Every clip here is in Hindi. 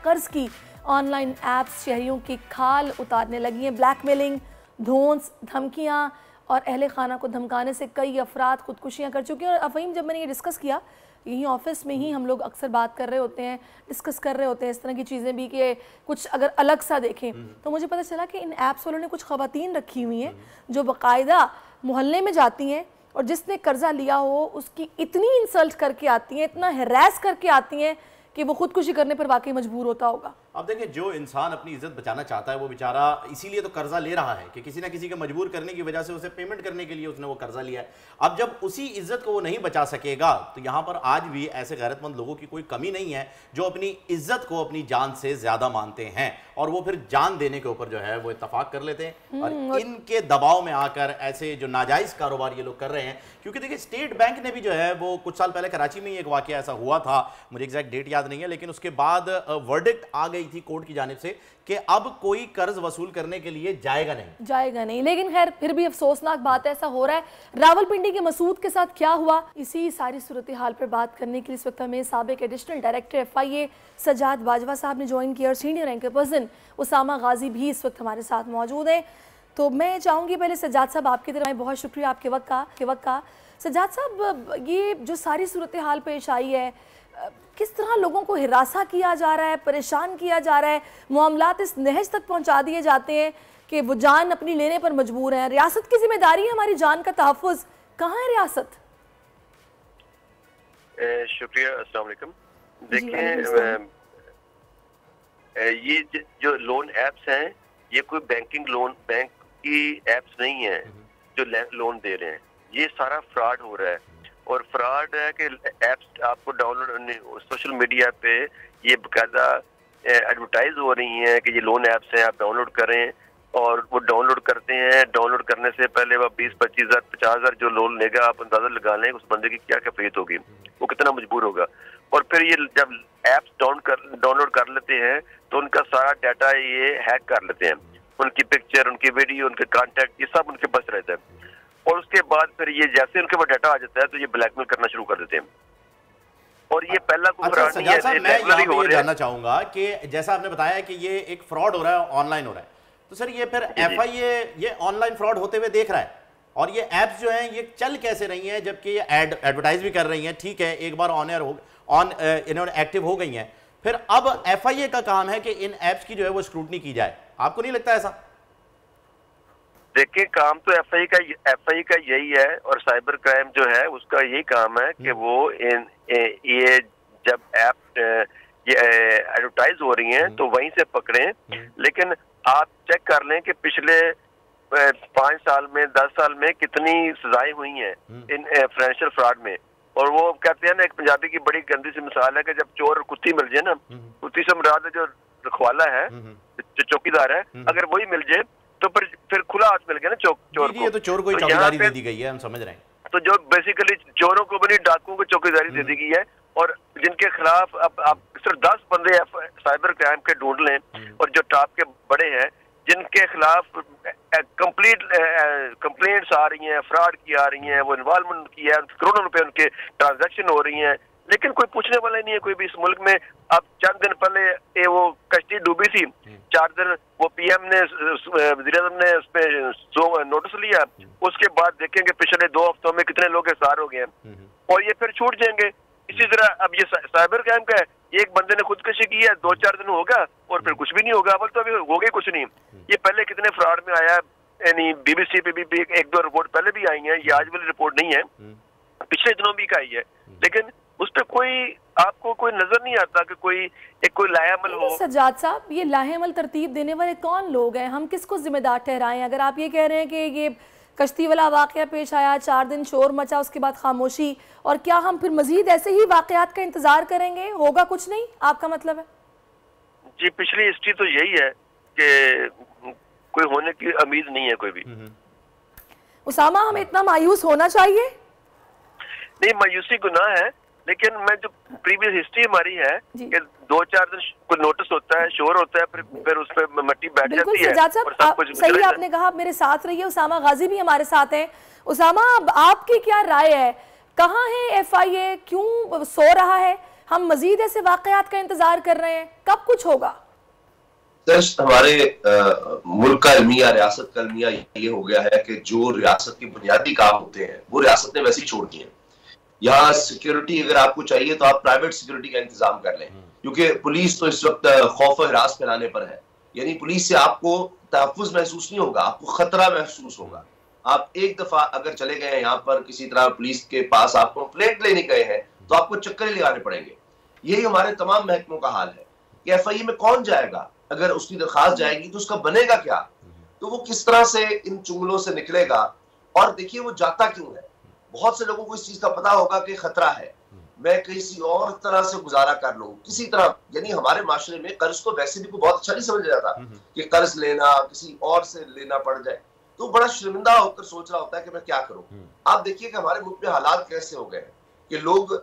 कर्ज की ऑनलाइन ऐप्स शहरियों की खाल उतारने लगी हैं। ब्लैकमेलिंग, धोंस, धमकियाँ और अहले खाना को धमकाने से कई अफराद खुदकुशियाँ कर चुके हैं। और अफहीम, जब मैंने ये डिस्कस किया, यहीं ऑफिस में ही हम लोग अक्सर बात कर रहे होते हैं, डिस्कस कर रहे होते हैं इस तरह की चीज़ें भी कि कुछ अगर अलग सा देखें, तो मुझे पता चला कि इन ऐप्स वालों ने कुछ ख़वातीन रखी हुई हैं जो बाकायदा मोहल्ले में जाती हैं और जिसने कर्जा लिया हो उसकी इतनी इंसल्ट करके आती हैं, इतना हैरेस करके आती हैं कि वो खुदकुशी करने पर वाकई मजबूर होता होगा। अब देखिए, जो इंसान अपनी इज्जत बचाना चाहता है वो बेचारा इसीलिए तो कर्जा ले रहा है कि किसी ना किसी के मजबूर करने की वजह से उसे पेमेंट करने के लिए उसने वो कर्जा लिया है। अब जब उसी इज्जत को वो नहीं बचा सकेगा तो यहाँ पर आज भी ऐसे गैरतमंद लोगों की कोई कमी नहीं है जो अपनी इज्जत को अपनी जान से ज्यादा मानते हैं और वो फिर जान देने के ऊपर जो है वो इत्तफाक कर लेते हैं। और इनके दबाव में आकर ऐसे जो नाजायज कारोबार ये लोग कर रहे हैं, क्योंकि देखिए स्टेट बैंक ने भी जो है वो कुछ साल पहले कराची में ही एक वाकया ऐसा हुआ था, मुझे एग्जैक्ट डेट याद नहीं है, लेकिन उसके बाद वर्डिक्ट आ गई थी कोर्ट की जानिब से कि अब कोई कर्ज वसूल करने के लिए जाएगा नहीं। लेकिन खैर फिर भी अफसोसनाक बात ऐसा हो रहा है। रावलपिंडी के मसूद के साथ क्या हुआ, इसी सारी सूरत हाल पर बात करने के लिए इस वक्त हमें साबिक additional director FIA Sajjad Bajwa साहब ने ज्वाइन किया और senior anchor person Usama Ghazi भी इस वक्त हमारे साथ मौजूद हैं। तो मैं चाहूँगी पहले सजाद साहब आपकी तरफ, बहुत शुक्रिया आपके वक्त का। सजाद साहब, ये जो सारी सूरत हाल पेश आई है, किस तरह लोगों को हिरासा किया जा रहा है, परेशान किया जा रहा है, मामलात इस नहज तक पहुंचा दिए जाते हैं कि वो जान अपनी लेने पर मजबूर हैं। रियासत की जिम्मेदारी है हमारी जान का तहफ़्फ़ुज़, कहाँ है रियासत? शुक्रिया, अस्सलाम वालेकुम। देखिए, ये जो लोन एप्स हैं ये कोई बैंक की एप्स नहीं है जो लोन दे रहे हैं, ये सारा फ्रॉड हो रहा है। और फ्रॉड है कि एप्स आपको डाउनलोड सोशल मीडिया पे ये बाकायदा एडवर्टाइज हो रही हैं कि ये लोन एप्स हैं, आप डाउनलोड करें, और वो डाउनलोड करते हैं। डाउनलोड करने से पहले वो 20-25 हज़ार 50 हज़ार जो लोन लेगा, आप अंदाजा लगा लें उस बंदे की क्या कैफियत होगी, वो कितना मजबूर होगा। और फिर ये जब एप्स डाउनलोड कर लेते हैं तो उनका सारा डाटा ये हैक कर लेते हैं, उनकी पिक्चर, उनकी वीडियो, उनके कॉन्टैक्ट, ये सब उनके पास रहता है। और उसके बाद फिर ये जैसे उनके पास डाटा आ जाता है तो ये ब्लैकमेल करना शुरू कर देते हैं। और ये पहला कोई फ्रॉड नहीं है। मैं यहाँ पे ये जानना चाहूंगा कि जैसा आपने बताया कि ये एक फ्रॉड हो रहा है, ऑनलाइन हो रहा है, तो सर ये फिर FIA ये ऑनलाइन फ्रॉड होते हुए देख रहा है, और ये एप्स जो हैं ये चल कैसे रही हैं जबकि ये एडवर्टाइज भी कर रही हैं, ठीक है, एक बार इन्होंने एक्टिव हो गई हैं, फिर अब FIA का काम है कि इन एप्स की जो है वो स्क्रूटनी की जाए, आपको नहीं लगता ऐसा? देखिए, काम तो FIA का यही है, और साइबर क्राइम जो है उसका यही काम है कि वो ये जब ऐप ये एडवर्टाइज हो रही हैं तो वहीं से पकड़ें। लेकिन आप चेक कर लें कि पिछले 5 साल में 10 साल में कितनी सजाएं हुई हैं इन फाइनेंशियल फ्रॉड में। और वो कहते हैं ना, एक पंजाबी की बड़ी गंदी सी मिसाल है कि जब चोर कुत्ती मिल जाए ना, कुत्ती से मुराद जो रखवाला है, जो चौकीदार है, अगर वही मिल जाए तो फिर खुला हाथ मिल गया ना चोर को। ये तो चोर को ही चौकीदारी दे दी गई है, हम समझ रहे हैं। तो जो बेसिकली चोरों को बनी, डाकुओं को चौकीदारी दे दी गई है, और जिनके खिलाफ अब आप सिर्फ 10 बंदे साइबर क्राइम के ढूंढ लें, और जो टॉप के बड़े हैं जिनके खिलाफ कंप्लेंट्स आ रही हैं, फ्रॉड की आ रही हैं, वो इन्वॉल्वमेंट की है, करोड़ों रुपए उनके ट्रांजैक्शन हो रही हैं, लेकिन कोई पूछने वाला नहीं है कोई भी इस मुल्क में। अब चंद दिन पहले वो कश्ती डूबी थी, 4 दिन वो PM ने, वज़ीर-ए-आज़म ने उस पे नोटिस लिया, उसके बाद देखेंगे पिछले 2 हफ्तों में कितने लोग गिरफ्तार हो गए हैं, और ये फिर छूट जाएंगे। इसी तरह अब ये साइबर क्राइम का है, एक बंदे ने खुदकुशी की है, 2-4 दिन होगा और फिर कुछ भी नहीं होगा। अवल तो अभी हो गए कुछ नहीं। ये पहले कितने फ्रॉड में आया, यानी BBC पे भी 1-2 रिपोर्ट पहले भी आई हैं, ये आज वाली रिपोर्ट नहीं है, पिछले दिनों भी आई है, लेकिन उस पर आपको कोई नजर नहीं आता कि कोई लाहेअमल हो। सज्जाद साहब, ये लाहेअमल तरतीब देने वाले कौन लोग हैं, हम किसको जिम्मेदार ठहराएं? अगर आप ये कह रहे हैं कि ये कश्ती वाला वाकया पेश आया, 4 दिन शोर मचा, उसके बाद खामोशी, और क्या हम फिर मजीद ऐसे ही वाकयात का इंतजार करेंगे? होगा कुछ नहीं, आपका मतलब है? जी, पिछली हिस्ट्री तो यही है कि कोई होने की उम्मीद नहीं है कोई भी। उसामा, हमें इतना मायूस होना चाहिए? नहीं, मायूसी गुनाह है, लेकिन मैं जो प्रीवियस हिस्ट्री हमारी है कि 2-4 दिन कोई नोटिस होता है, शोर होता है, फिर उस पर मट्टी बैठ जाती है। बिल्कुल सही आपने कहा, आप मेरे साथ रहिए। उसामा गाजी भी हमारे साथ हैं। उसामा, अब आपकी क्या राय है, कहाँ है FIA, क्यों सो रहा है? हम मजीद ऐसे वाकयात का इंतजार कर रहे हैं? कब कुछ होगा? हमारे मुल्क का अलमिया, रियासत का अलमिया ये हो गया है कि जो रियासत के बुनियादी काम होते हैं वो रियासत ने वैसे ही छोड़ दिए। यहाँ सिक्योरिटी अगर आपको चाहिए तो आप प्राइवेट सिक्योरिटी का इंतजाम कर लें, क्योंकि पुलिस तो इस वक्त खौफ और हिरास फैलाने पर है। यानी पुलिस से आपको तहफ़्फ़ुज़ महसूस नहीं होगा, आपको खतरा महसूस होगा। आप एक दफा अगर चले गए हैं यहाँ पर किसी तरह पुलिस के पास, आप कंप्लेंट लेने गए हैं तो आपको चक्कर ही लगाने पड़ेंगे। यही हमारे तमाम महकमों का हाल है कि एफआईए में कौन जाएगा, अगर उसकी दरखास्त जाएगी तो उसका बनेगा क्या, तो वो किस तरह से इन चुंगलों से निकलेगा। और देखिए वो जाता क्यों है, बहुत से लोगों को इस चीज का पता होगा कि खतरा है, मैं किसी और तरह से गुजारा कर लूं, किसी तरह। यानी हमारे माशरे में कर्ज को वैसे भी कोई बहुत अच्छा नहीं समझा जाता कि कर्ज लेना किसी और से लेना पड़ जाए, तो बड़ा शर्मिंदा होकर सोच रहा होता है कि मैं क्या करूं। आप देखिए कि हमारे मुल्क में हालात कैसे हो गए हैं कि लोग,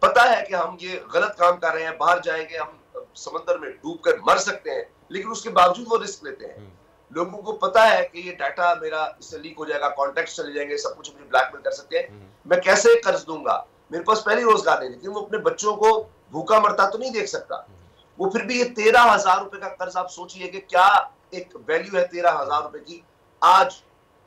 पता है कि हम ये गलत काम कर रहे हैं, बाहर जाएंगे हम समंदर में डूब कर मर सकते हैं, लेकिन उसके बावजूद वो रिस्क लेते हैं। लोगों को पता है कि ये डाटा मेरा इससे लीक हो जाएगा, कॉन्टेक्ट चले जाएंगे, सब कुछ मुझे ब्लैकमेल कर सकते हैं, मैं कैसे कर्ज दूंगा, मेरे पास पहले रोजगार नहीं। लेकिन वो अपने बच्चों को भूखा मरता तो नहीं देख सकता, वो फिर भी ये 13,000 रुपए का कर्ज, आप सोचिए कि क्या एक वैल्यू है 13,000 रुपए की आज,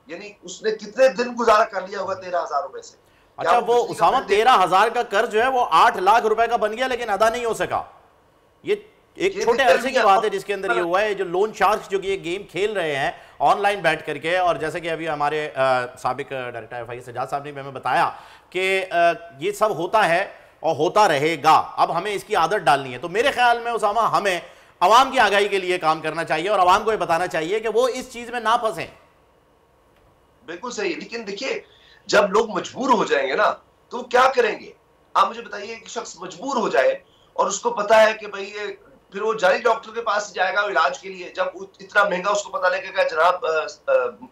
यानी उसने कितने दिन गुजारा कर लिया होगा 13,000 रुपए से। अच्छा, वो उसामा 13,000 का कर्ज जो है वो 8 लाख रुपए का बन गया लेकिन अदा नहीं हो सका। ये एक छोटे अरसे की बात है जिसके अंदर ये हुआ है। जो लोन शार्क्स जो कि ये गेम खेल रहे हैं ऑनलाइन बैठ करके, और जैसे कि अभी हमारे साबिक डायरेक्टर एफआईए सज्जाद साहब ने हमें बताया कि ये सब होता है और होता रहेगा, अब हमें इसकी आदत डालनी है। तो मेरे ख्याल में उसामा हमें अवाम की आगाही के लिए काम करना चाहिए और अवाम को ये बताना चाहिए कि वो इस चीज में ना फंसे। बिल्कुल सही, लेकिन देखिए जब लोग मजबूर हो जाएंगे ना तो क्या करेंगे? आप मुझे बताइए, एक शख्स मजबूर हो जाए और उसको पता है कि भाई ये, फिर वो जाली डॉक्टर के पास जाएगा इलाज के लिए, जब इतना महंगा उसको पता लगेगा जनाब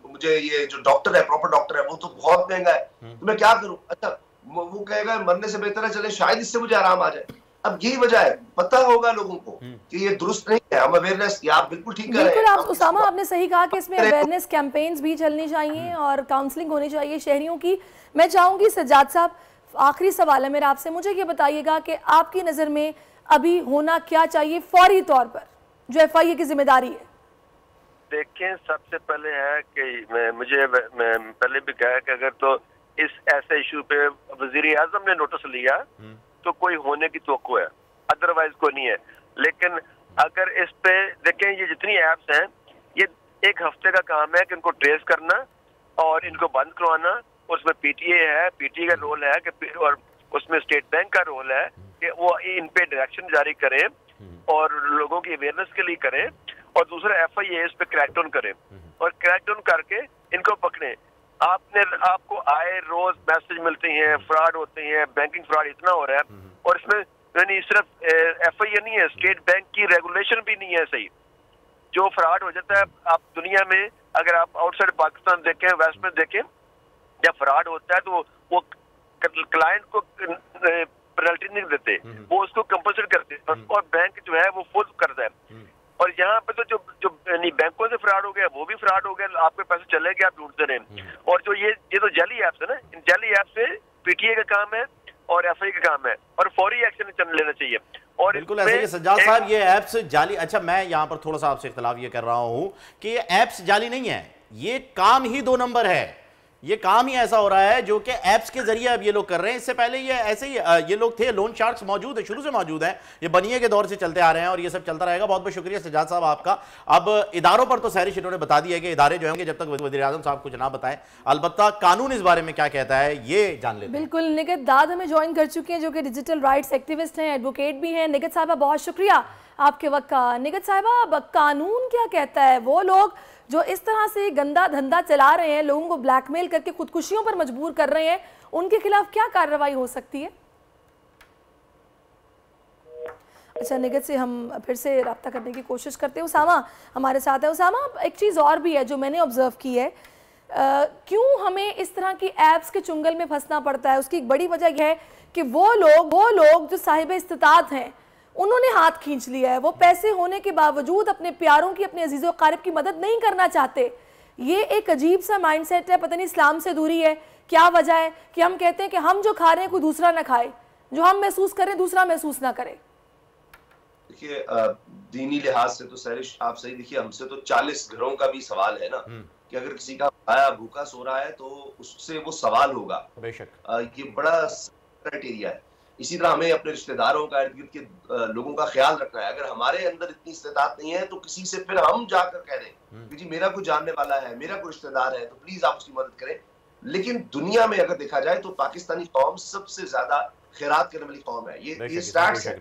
मुझे ये जो डॉक्टर है, प्रॉपर डॉक्टर है, वो तो बहुत महंगा है, तो मैं क्या करूं? अच्छा, वो कहेगा मरने से बेहतर है चले शायद इससे मुझे आराम आ जाए। अब यही वजह है, पता होगा लोगों को कि ये दुरुस्त नहीं है, हम अवेयरनेस की, आप बिल्कुल ठीक कर रहे हैं। बिल्कुल, आप उसामा आपने सही कहा कि इसमें अवेयरनेस कैंपेन्स भी चलनी चाहिए और काउंसलिंग होनी चाहिए शहरियों की। मैं चाहूंगी सज्जाद साहब, आखिरी सवाल है मेरा आपसे, मुझे ये बताइएगा कि आपकी नज़र में अभी होना क्या चाहिए फौरी तौर पर, जो एफआईए की जिम्मेदारी है? देखें, सबसे पहले है कि मैं पहले भी कहा कि अगर तो इस ऐसे इशू पे वजीर आजम ने नोटिस लिया तो कोई होने की तवक्को है, अदरवाइज कोई नहीं है। लेकिन अगर इस पे देखें, ये जितनी ऐप्स हैं ये एक हफ्ते का काम है कि इनको ट्रेस करना और इनको बंद करवाना। उसमें पीटीए है, पीटीए का रोल है कि, और उसमें स्टेट बैंक का रोल है कि वो इन पे डायरेक्शन जारी करें और लोगों की अवेयरनेस के लिए करें, और दूसरा एफआईए इस पे क्रैकडाउन करें और क्रैकडाउन करके इनको पकड़े। आपको आए रोज मैसेज मिलते हैं, फ्रॉड होते हैं, बैंकिंग फ्रॉड इतना हो रहा है, और इसमें यानी सिर्फ एफआईए नहीं है, स्टेट बैंक की रेगुलेशन भी नहीं है सही। जो फ्रॉड हो जाता है, आप दुनिया में अगर आप आउटसाइड पाकिस्तान देखें, वेस्ट में देखें, जब फ्रॉड होता है तो वो क्लाइंट को पेनल्टी नहीं देते, वो उसको कंपल्सरी करते और बैंक जो है वो फुल करता है। और यहाँ पे तो जो बैंकों से फ्रॉड हो गया वो भी फ्रॉड हो गया, आपके पैसे चले गए, आप ढूंढते रहे। और जो ये तो जाली ऐप्स है ना, इन जाली ऐप से पीटीए का काम है और एफआई का काम है और फौरी एक्शन लेना चाहिए। और बिल्कुल ऐसे कि सज्जाद साहब ये ऐप्स जाली, अच्छा मैं यहाँ पर थोड़ा सा आपसे इख्तलाफ ये कर रहा हूँ कि ये ऐप्स जाली नहीं है, ये काम ही 2 नंबर है। ये काम ही ऐसा हो रहा है जो कि ऐप्स के जरिए अब ये लोग कर रहे हैं। इससे पहले ये ऐसे ही ये लोग थे, लोन शार्क्स मौजूद है, शुरू से मौजूद है, ये बनिए के दौर से चलते आ रहे हैं और ये सब चलता रहेगा। बहुत बहुत शुक्रिया सज्जाद साहब आपका। अब इदारों पर तो सहरिश इन्होंने बता दिया कि इदारे जो होंगे जब तक वज़ीर आज़म साहब कुछ ना बताएं, अलबत्ता कानून इस बारे में क्या कहता है ये जान लेते हैं। बिल्कुल, निगत दाद हमें ज्वाइन कर चुके हैं जो कि डिजिटल राइट्स एक्टिविस्ट हैं, एडवोकेट भी हैं। निगत साहिबा बहुत शुक्रिया आपके वक्त का। निगत साहिबा, अब कानून क्या कहता है? वो लोग जो इस तरह से गंदा धंधा चला रहे हैं, लोगों को ब्लैकमेल करके खुदकुशियों पर मजबूर कर रहे हैं, उनके खिलाफ क्या कार्रवाई हो सकती है? अच्छा, निगत से हम फिर से रब्ता करने की कोशिश करते हैं। उसामा हमारे साथ है। उसामा, एक चीज़ और भी है जो मैंने ऑब्जर्व की है, क्यों हमें इस तरह की ऐप्स के चुंगल में फंसना पड़ता है? उसकी एक बड़ी वजह यह है कि वो लोग जो साहिब इस्तिताअत हैं उन्होंने हाथ खींच लिया है। वो पैसे होने के बावजूद अपने प्यारों की, अपने अजीज़ों क़रीब की मदद नहीं करना चाहते। ये एक अजीब सा माइंडसेट है, पता नहीं इस्लाम से दूरी है, क्या वजह है कि हम कहते हैं कि हम जो खा रहे हैं कोई दूसरा ना खाए। जो हम महसूस करें दूसरा महसूस ना करे? देखिए, दीनी लिहाज से तो सैरिश आप सही, देखिए हमसे तो 40 घरों का भी सवाल है ना, कि अगर किसी का भाया भूखा सो रहा है तो उससे वो सवाल होगा। बेशक ये बड़ा क्राइटेरिया है। इसी तरह हमें अपने रिश्तेदारों का, इर्द गिर्द के लोगों का ख्याल रखना है। अगर हमारे अंदर इतनी इस्तेताअत नहीं है तो किसी से फिर हम जाकर कह दें कि जी मेरा कोई जानने वाला है, मेरा कोई रिश्तेदार है, तो प्लीज आप उसकी मदद करें। लेकिन दुनिया में अगर देखा जाए तो पाकिस्तानी कौम सबसे ज्यादा खैरात करने वाली कौम है। ये स्टैट्स है।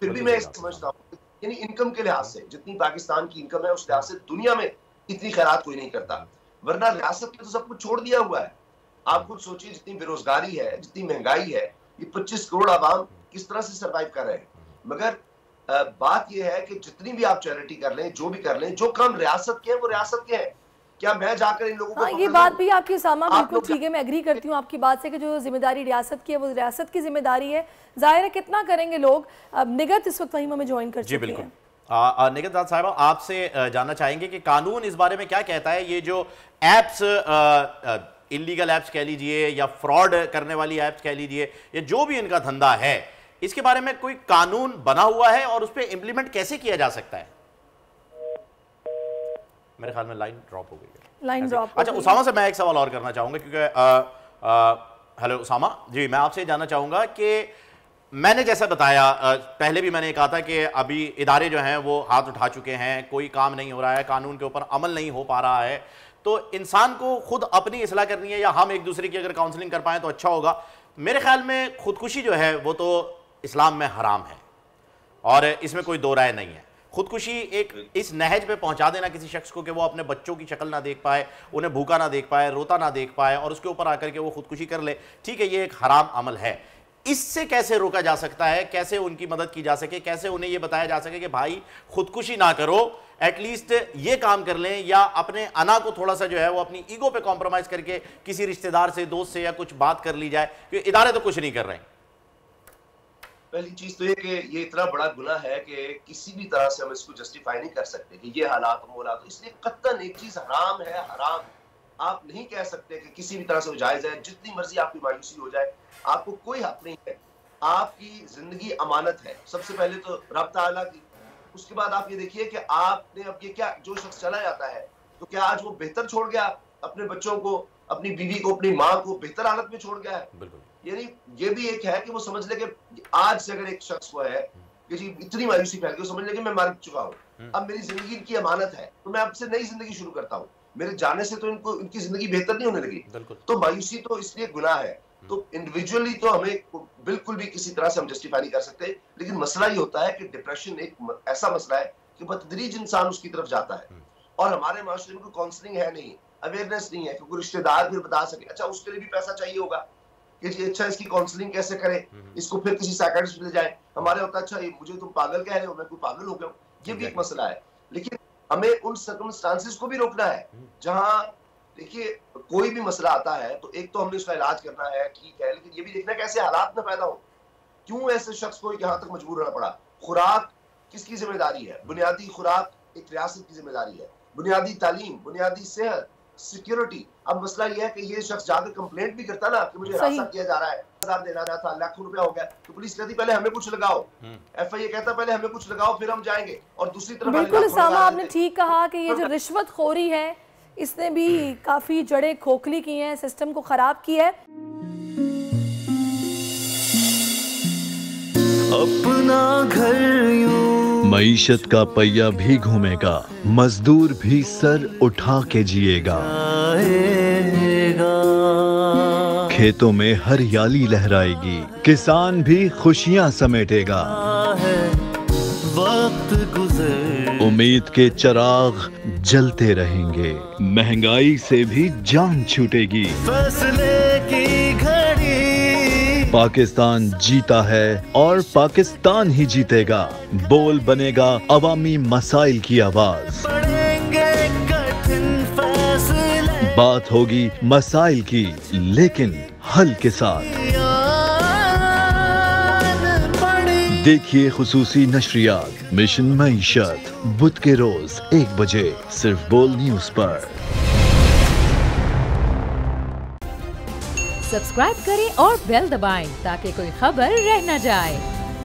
फिर भी मैं समझता हूँ, यानी इनकम के लिहाज से जितनी पाकिस्तान की इनकम है उस लिहाज से दुनिया में इतनी खैरात कोई नहीं करता। वरना रियासत ने तो सब कुछ छोड़ दिया हुआ है। आप खुद सोचिए, जितनी बेरोजगारी है, जितनी महंगाई है, ये 25 करोड़ आवाम किस तरह से सरवाइव कर रहे हैं। मगर बात यह है कि जितनी भी आप चैरिटी कर लें, जो भी कर लें, जो काम रियासत के हैं वो रियासत के हैं। क्या मैं जाकर इन लोगों को ये बात भी आपकी सामा बिल्कुल ठीक है, मैं एग्री करती हूँ आपकी बात से कि जो जिम्मेदारी रियासत की है वो रियासत की जिम्मेदारी है। जाहिर है कितना करेंगे लोग। अब निगत इस वक्त वहीं हमें ज्वाइन कर चुके हैं। निगत साहिबा, आपसे जानना चाहेंगे कि कानून इस बारे में क्या कहता है। ये जो एप्स, इलीगल एप्स कह लीजिए या फ्रॉड करने वाली एप्स कह लीजिए, या जो भी इनका धंधा है, इसके बारे में कोई कानून बना हुआ है और उस पर इम्प्लीमेंट कैसे किया जा सकता है? मेरे ख्याल में लाइन ड्रॉप हो गई है। Line drop. अच्छा, उसामा से मैं एक सवाल और करना चाहूंगा, क्योंकि हेलो उसामा जी, मैं आपसे जानना चाहूंगा कि मैंने जैसा बताया, पहले भी मैंने कहा था कि अभी इदारे जो हैं वो हाथ उठा चुके हैं, कोई काम नहीं हो रहा है, कानून के ऊपर अमल नहीं हो पा रहा है। तो इंसान को खुद अपनी इस्लाह करनी है, या हम एक दूसरे की अगर काउंसलिंग कर पाएँ तो अच्छा होगा। मेरे ख्याल में खुदकुशी जो है वो तो इस्लाम में हराम है और इसमें कोई दो राय नहीं है। खुदकुशी एक इस नहज पे पहुंचा देना किसी शख्स को कि वो अपने बच्चों की शक्ल ना देख पाए, उन्हें भूखा ना देख पाए, रोता ना देख पाए, और उसके ऊपर आकर के वो खुदकुशी कर ले, ठीक है, ये एक हराम अमल है। इससे कैसे रोका जा सकता है, कैसे उनकी मदद की जा सके, कैसे उन्हें ये बताया जा सके कि भाई खुदकुशी ना करो, एटलीस्ट ये काम कर लें, या अपने अना को थोड़ा सा जो है वो अपनी ईगो पे कॉम्प्रोमाइज करके किसी रिश्तेदार से, दोस्त से या कुछ बात कर ली जाए, क्योंकि इदारे तो कुछ नहीं कर रहे हैं। पहली चीज तो ये कि ये इतना बड़ा गुनाह है कि किसी भी तरह से हम इसको जस्टिफाई नहीं कर सकते कि ये हालात वो हालात, इसलिए कत्तन एक चीज हराम है, हराम आप नहीं कह सकते कि किसी भी तरह से वो जायज है। जितनी मर्जी आपकी मायूसी हो जाए, आपको कोई हक नहीं है। आपकी जिंदगी अमानत है, सबसे पहले तो रब ताला की। उसके बाद आप ये देखिए कि आपने अब ये क्या, जो शख्स चला जाता है तो क्या आज वो बेहतर छोड़ गया अपने बच्चों को, अपनी बीवी को, अपनी माँ को बेहतर हालत में छोड़ गया है? बिल्कुल। यानी ये भी एक है कि वो समझ ले कि आज से अगर एक शख्स को है कि जी इतनी मायूसी फैल गई, समझ ले कि मैं मर चुका हूँ, अब मेरी जिंदगी की अमानत है, तो मैं अब से नई जिंदगी शुरू करता हूँ, मेरे जाने से तो इनको इनकी जिंदगी बेहतर नहीं होने लगी। तो मायूसी तो इसलिए गुनाह है। तो इंडिविजुअली तो हमें बिल्कुल भी किसी तरह से हम जस्टिफाई नहीं कर सकते, लेकिन मसला ये होता है कि डिप्रेशन एक ऐसा मसला है कि बतदरीज इंसान उसकी तरफ जाता है, और हमारे माशरे में कोई काउंसलिंग है नहीं, अवेयरनेस नहीं है, क्योंकि रिश्तेदार फिर बता सके, अच्छा उसके लिए भी पैसा चाहिए होगा कि अच्छा इसकी काउंसलिंग कैसे करें, इसको फिर किसी साइकियाट्रिस्ट ले जाए। हमारे होता है अच्छा मुझे तुम पागल कह रहे हो, मैं कोई पागल हो गया हूँ, ये भी एक मसला है। लेकिन हमें उन सर्कमस्टांसेस को भी रोकना है जहां देखिए कोई भी मसला आता है तो एक तो हमने उसका इलाज करना है, ठीक है, लेकिन ये भी देखना कैसे हालात में पैदा हो, क्यों ऐसे शख्स को यहाँ तक मजबूर होना पड़ा। खुराक किसकी जिम्मेदारी है? बुनियादी खुराक एक रियासत की जिम्मेदारी है, बुनियादी तालीम, बुनियादी सेहत, सिक्योरिटी। अब मसला ये है कि ये शख्स जाकर कंप्लेंट भी करता ना कि मुझे हरासा किया जा रहा है, 1000 देना रहा था, लाखों रुपया हो गया, तो पुलिस कहती पहले हमें कुछ लगाओ, FIA कहता पहले हमें कुछ लगाओ फिर हम जाएंगे, और दूसरी तरफ बिल्कुल सामा आपने ठीक कहा कि ये जो रिश्वतखोरी है इसने भी काफी जड़ें खोखली की हैं, सिस्टम को खराब किया है। अपना घर यूं मईशत का पहिया भी घूमेगा, मजदूर भी सर उठा के जिएगा, खेतों में हरियाली लहराएगी, किसान भी खुशियां समेटेगा, वक्त गुजर उम्मीद के चिराग जलते रहेंगे, महंगाई से भी जान छूटेगी, फैसले की घड़ी पाकिस्तान जीता है और पाकिस्तान ही जीतेगा, बोल बनेगा अवामी मसाइल की आवाज, कठिन फैसले बात होगी मसाइल की लेकिन हल के साथ। देखिए खुसूसी नशरियात मिशन मईशत बुध के रोज 1 बजे सिर्फ बोल न्यूज पर। सब्सक्राइब करें और बेल दबाएं ताकि कोई खबर रह न जाए।